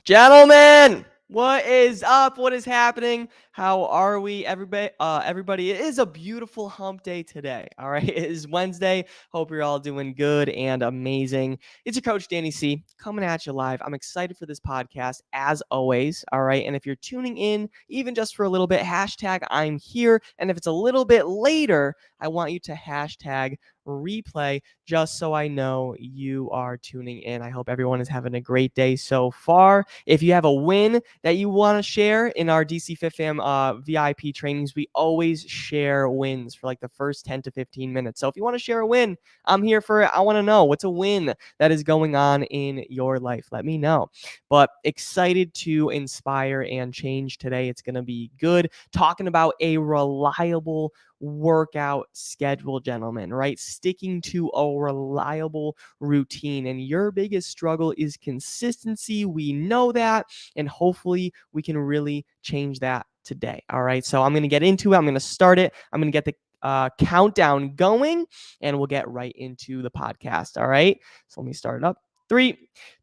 Gentlemen, what is up? What is happening? How are we, everybody? Everybody, it is a beautiful hump day today. All right, it is Wednesday. Hope you're all doing good and amazing. It's your coach Danny C coming at you live. I'm excited for this podcast as always. All right, and if you're tuning in, even just for a little bit, hashtag I'm here. And if it's a little bit later, I want you to hashtag replay just so I know you are tuning in. I hope everyone is having a great day so far. If you have a win that you want to share in our DC Fit Fam VIP trainings, we always share wins for like the first 10 to 15 minutes. So if you want to share a win, I'm here for it. I want to know what's a win that is going on in your life. Let me know. But excited to inspire and change today. It's going to be good. Talking about a reliable workout schedule, gentlemen, right? Sticking to a reliable routine. And your biggest struggle is consistency. We know that. And hopefully we can really change that today. All right. So I'm going to get into it. I'm going to start it. I'm going to get the countdown going and we'll get right into the podcast. All right. So let me start it up. 3,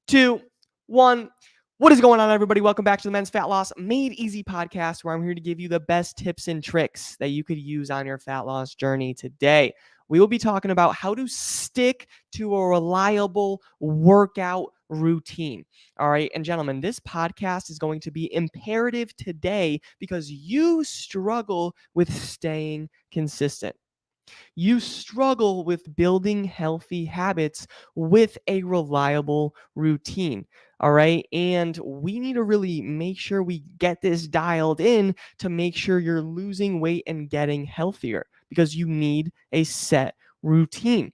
2, 1. What is going on, everybody? Welcome back to the Men's Fat Loss Made Easy podcast, where I'm here to give you the best tips and tricks that you could use on your fat loss journey today. We will be talking about how to stick to a reliable workout routine. All right. And gentlemen, this podcast is going to be imperative today because you struggle with staying consistent. You struggle with building healthy habits with a reliable routine. All right. And we need to really make sure we get this dialed in to make sure you're losing weight and getting healthier because you need a set routine.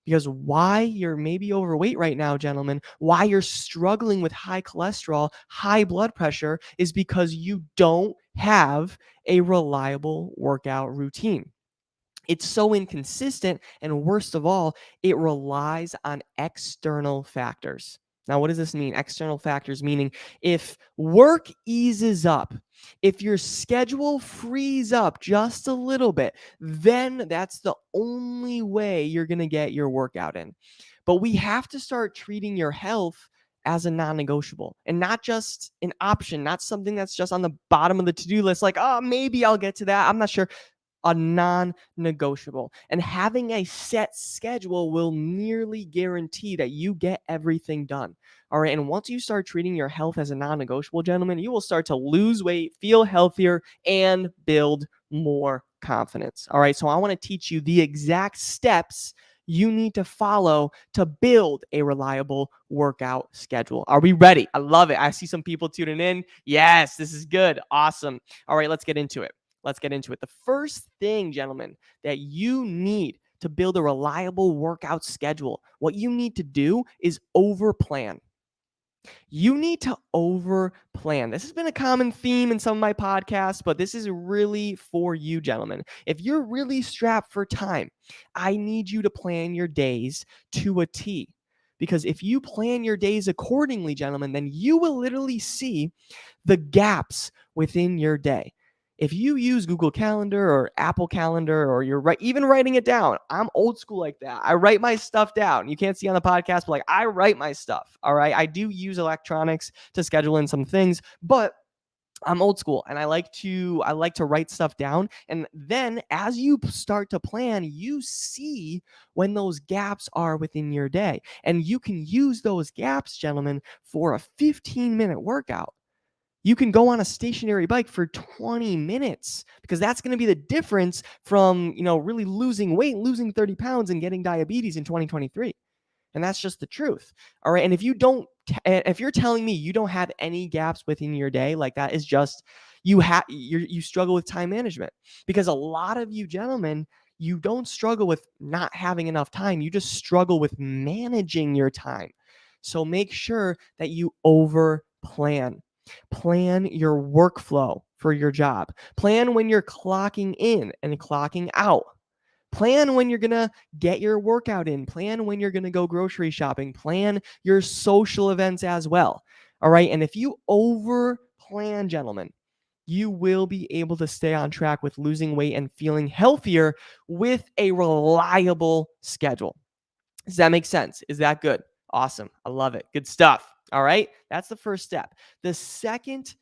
Because why you're maybe overweight right now, gentlemen, why you're struggling with high cholesterol, high blood pressure is because you don't have a reliable workout routine. It's so inconsistent, and worst of all, it relies on external factors. Now, what does this mean? External factors meaning if work eases up, if your schedule frees up just a little bit, then that's the only way you're going to get your workout in. But we have to start treating your health as a non-negotiable and not just an option, not something that's just on the bottom of the to-do list, like, oh, maybe I'll get to that. I'm not sure. A non-negotiable. And having a set schedule will nearly guarantee that you get everything done. All right. And once you start treating your health as a non-negotiable, gentlemen, you will start to lose weight, feel healthier, and build more confidence. All right. So I want to teach you the exact steps you need to follow to build a reliable workout schedule. Are we ready? I love it. I see some people tuning in. Yes, this is good. Awesome. All right, let's get into it. The first thing, gentlemen, that you need to build a reliable workout schedule, what you need to do is overplan. You need to overplan. This has been a common theme in some of my podcasts, but this is really for you, gentlemen. If you're really strapped for time, I need you to plan your days to a T. Because if you plan your days accordingly, gentlemen, then you will literally see the gaps within your day. If you use Google Calendar or Apple Calendar, or you're even writing it down, I'm old school like that. I write my stuff down. You can't see on the podcast, but like I write my stuff. All right. I do use electronics to schedule in some things, but I'm old school and I like to write stuff down. And then as you start to plan, you see when those gaps are within your day. And you can use those gaps, gentlemen, for a 15-minute workout. You can go on a stationary bike for 20 minutes because that's going to be the difference from, really losing weight, losing 30 pounds and getting diabetes in 2023. And that's just the truth. All right. And if you're telling me you don't have any gaps within your day, like that is just, you struggle with time management, because a lot of you gentlemen, you don't struggle with not having enough time. You just struggle with managing your time. So make sure that you over plan. Plan your workflow for your job. Plan when you're clocking in and clocking out. Plan when you're going to get your workout in. Plan when you're going to go grocery shopping. Plan your social events as well. All right. And if you over plan, gentlemen, you will be able to stay on track with losing weight and feeling healthier with a reliable schedule. Does that make sense? Is that good? Awesome. I love it. Good stuff. All right. That's the first step. The second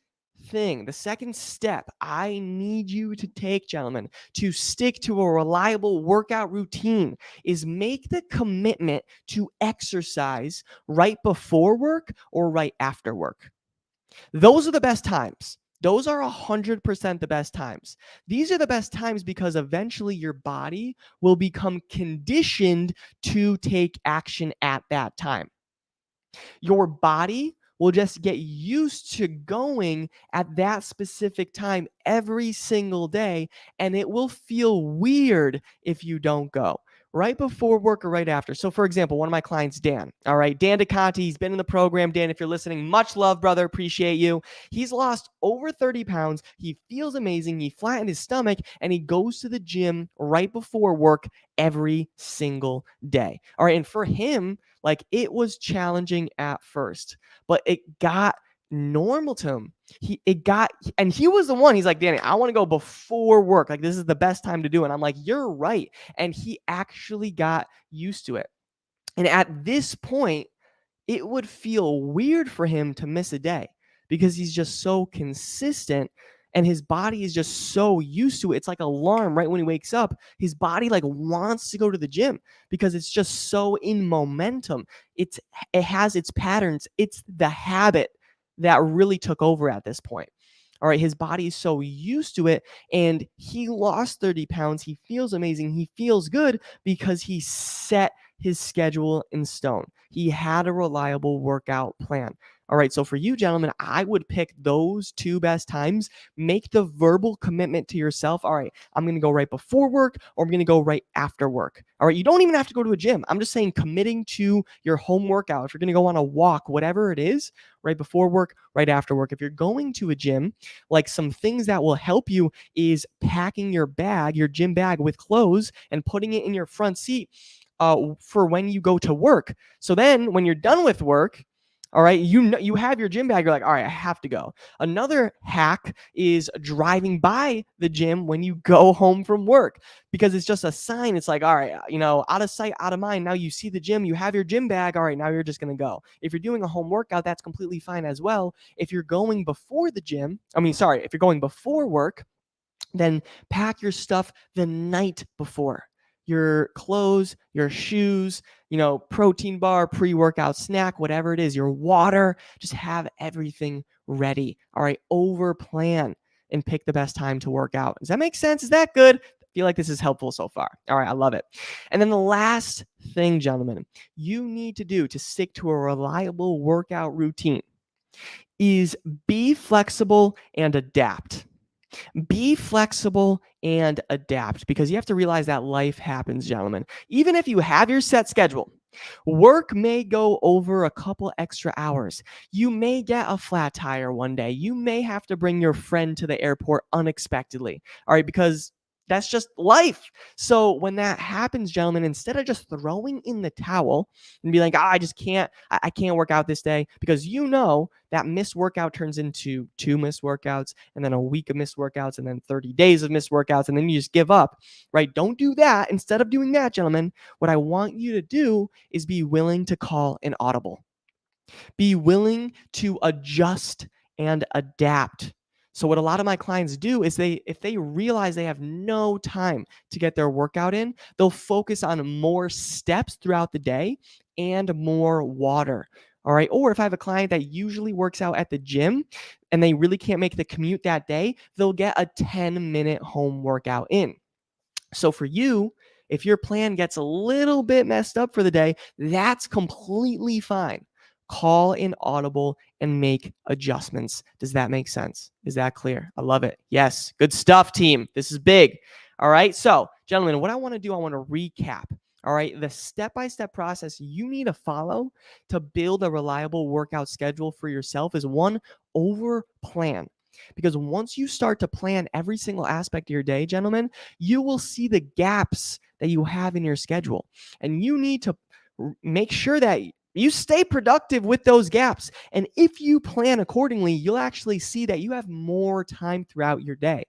the second step I need you to take, gentlemen, to stick to a reliable workout routine is make the commitment to exercise right before work or right after work. Those are the best times. Those are 100% the best times. These are the best times because eventually your body will become conditioned to take action at that time. Your body will just get used to going at that specific time every single day, and it will feel weird if you don't go right before work or right after. So, for example, one of my clients, Dan, all right, Dan DeConte, he's been in the program. Dan, if you're listening, much love, brother. Appreciate you. He's lost over 30 pounds. He feels amazing. He flattened his stomach, and he goes to the gym right before work every single day. All right. And for him, like it was challenging at first, but it got normal to him. And he was the one, he's like, Danny, I want to go before work. Like, this is the best time to do it. And I'm like, you're right. And he actually got used to it. And at this point, it would feel weird for him to miss a day because he's just so consistent and his body is just so used to it. It's like an alarm right when he wakes up. His body like wants to go to the gym because it's just so in momentum. It has its patterns. It's the habit that really took over at this point. All right, his body is so used to it, and he lost 30 pounds. He feels amazing. He feels good because he set his schedule in stone. He had a reliable workout plan. All right, so for you, gentlemen, I would pick those two best times. Make the verbal commitment to yourself. All right, I'm going to go right before work or I'm going to go right after work. All right, you don't even have to go to a gym. I'm just saying committing to your home workout. If you're going to go on a walk, whatever it is, right before work, right after work. If you're going to a gym, like some things that will help you is packing your bag, your gym bag with clothes and putting it in your front seat for when you go to work. So then when you're done with work, all right, you have your gym bag. You're like, all right, I have to go. Another hack is driving by the gym when you go home from work because it's just a sign. It's like, all right, out of sight, out of mind. Now you see the gym, you have your gym bag. All right, now you're just going to go. If you're doing a home workout, that's completely fine as well. If you're going before the gym, if you're going before work, then pack your stuff the night before. Your clothes, your shoes, protein bar, pre-workout snack, whatever it is, your water, just have everything ready. All right, over plan and pick the best time to work out. Does that make sense? Is that good? I feel like this is helpful so far. All right, I love it. And then the last thing, gentlemen, you need to do to stick to a reliable workout routine is be flexible and adapt. Be flexible and adapt because you have to realize that life happens, gentlemen. Even if you have your set schedule, work may go over a couple extra hours. You may get a flat tire one day. You may have to bring your friend to the airport unexpectedly. All right, because that's just life. So when that happens, gentlemen, instead of just throwing in the towel and be like, I just can't, I can't work out this day, because that missed workout turns into 2 missed workouts and then a week of missed workouts and then 30 days of missed workouts and then you just give up, right? Don't do that. Instead of doing that, gentlemen, what I want you to do is be willing to call an audible. Be willing to adjust and adapt. So what a lot of my clients do is if they realize they have no time to get their workout in, they'll focus on more steps throughout the day and more water. All right. Or if I have a client that usually works out at the gym and they really can't make the commute that day, they'll get a 10-minute home workout in. So for you, if your plan gets a little bit messed up for the day, that's completely fine. Call an audible and make adjustments. Does that make sense? Is that clear? I love it. Yes. Good stuff, team. This is big. All right. So, gentlemen, what I want to do, I want to recap. All right. The step-by-step process you need to follow to build a reliable workout schedule for yourself is one, over plan. Because once you start to plan every single aspect of your day, gentlemen, you will see the gaps that you have in your schedule. And you need to make sure that you stay productive with those gaps. And if you plan accordingly, you'll actually see that you have more time throughout your day.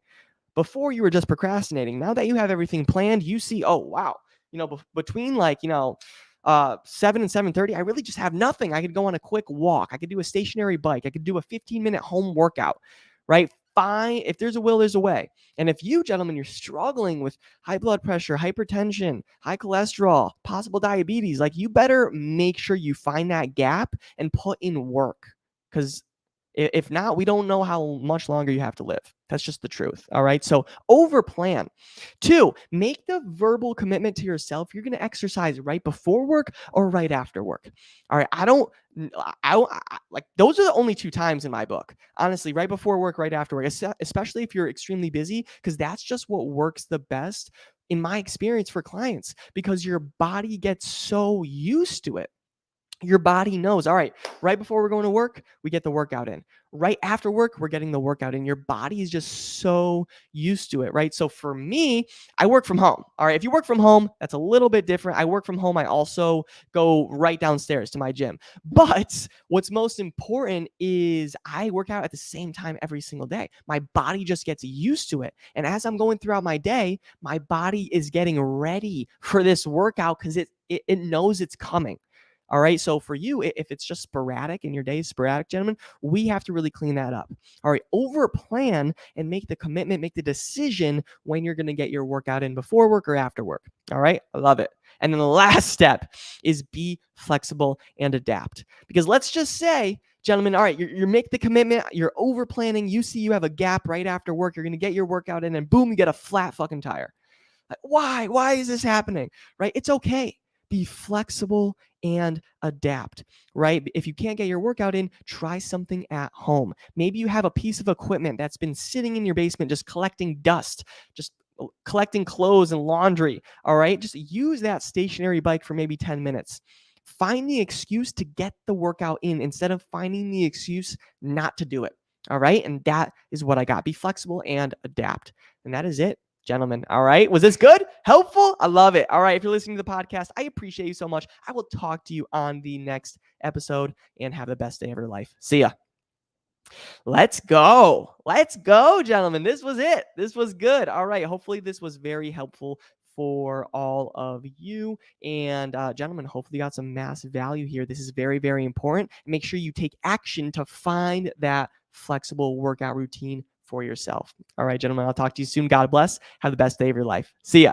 Before you were just procrastinating. Now that you have everything planned, you see, oh, wow, between 7 and 7:30, I really just have nothing. I could go on a quick walk. I could do a stationary bike. I could do a 15-minute home workout, right? Fine. If there's a will, there's a way. And if you, gentlemen, you're struggling with high blood pressure, hypertension, high cholesterol, possible diabetes, like you better make sure you find that gap and put in work. Because if not, we don't know how much longer you have to live. That's just the truth. All right. So over plan. 2, make the verbal commitment to yourself. You're going to exercise right before work or right after work. All right. Like those are the only 2 times in my book. Honestly, right before work, right after work, especially if you're extremely busy, because that's just what works the best in my experience for clients, because your body gets so used to it. Your body knows, all right, right before we're going to work, we get the workout in. Right after work, we're getting the workout in. Your body is just so used to it, right? So for me, I work from home. All right. If you work from home, that's a little bit different. I work from home. I also go right downstairs to my gym. But what's most important is I work out at the same time every single day. My body just gets used to it. And as I'm going throughout my day, my body is getting ready for this workout because it knows it's coming. All right. So for you, if it's just sporadic and your day is sporadic, gentlemen, we have to really clean that up. All right. Over plan and make the commitment, make the decision when you're going to get your workout in before work or after work. All right. I love it. And then the last step is be flexible and adapt. Because let's just say, gentlemen, all right, you make the commitment, you're over planning, you see you have a gap right after work, you're going to get your workout in, and boom, you get a flat fucking tire. Like, why? Why is this happening? Right? It's okay. Be flexible and adapt, right? If you can't get your workout in, try something at home. Maybe you have a piece of equipment that's been sitting in your basement just collecting dust, just collecting clothes and laundry. All right. Just use that stationary bike for maybe 10 minutes. Find the excuse to get the workout in instead of finding the excuse not to do it. All right. And that is what I got. Be flexible and adapt. And that is it, gentlemen. All right. Was this good? Helpful? I love it. All right. If you're listening to the podcast, I appreciate you so much. I will talk to you on the next episode, and have the best day of your life. See ya. Let's go. Let's go, gentlemen. This was it. This was good. All right. Hopefully this was very helpful for all of you. And gentlemen, hopefully you got some massive value here. This is very, very important. Make sure you take action to find that flexible workout routine for yourself. All right, gentlemen, I'll talk to you soon. God bless. Have the best day of your life. See ya.